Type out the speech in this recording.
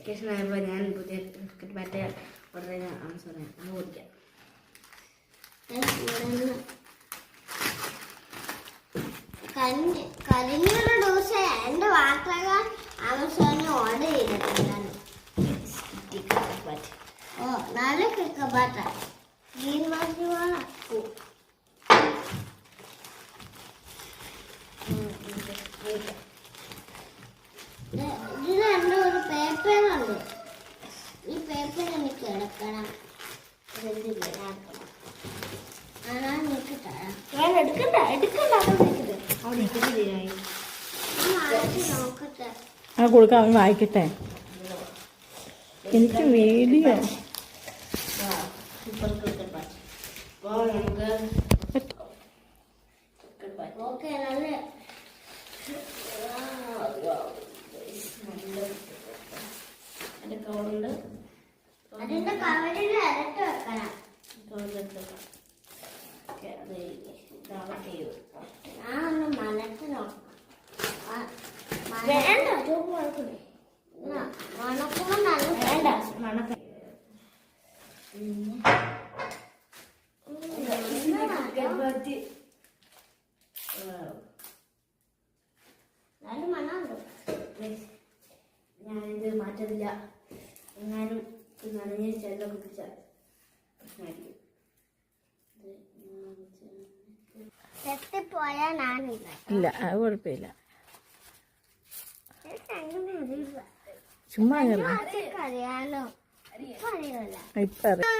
Vacation ആയപ്പോൾ ഞാൻ പുതിയ ക്രിക്കറ്റ് ബാറ്റ് ഓർഡർ ചെയ്ത ആമസോണിൽ അത് ഓടിക്കാം. കഴിഞ്ഞൊരു ദിവസം എൻ്റെ വാർത്തകൾ ആമസോണിൽ ഓർഡർ ചെയ്തിട്ടുണ്ടായിരുന്നു. ഓ നല്ല ക്രിക്കറ്റ് ബാറ്റാണ്. ഗ്രീൻ ബാറ്റ് പോലെ ഇതിന് എൻ്റെ ഒരു പേപ്പറുണ്ട്. ഈ പേപ്പർ എനിക്ക് എടുക്കണം. ആ കൊടുക്കാം, അവൻ വായിക്കട്ടെ. എനിക്ക് വീഡിയോ ഓക്കെ നല്ല അതിന്റെ കവറിൽ ഇരട്ട് വെക്കണം. ഞാൻ ഒന്ന് മനത്ത് നോക്കാം. വേണ്ട മണക്കുമ്പോ നല്ല വേണ്ട മണക്ക നല്ല മണമുണ്ട്. ഞാനിത് മാറ്റത്തില്ല. എങ്ങാനും നനഞ്ഞ ചെല്ലൊക്കെ പിടിച്ചാൽ പ്രശ്നമായിരിക്കും. തെറ്റിപ്പോയാൽ ഞാനില്ല. ഇല്ല, അത് കുഴപ്പമില്ല. ചുമ്മാ അറിയാലോ അറിയില്ല. ഇപ്പൊ അറിയാം.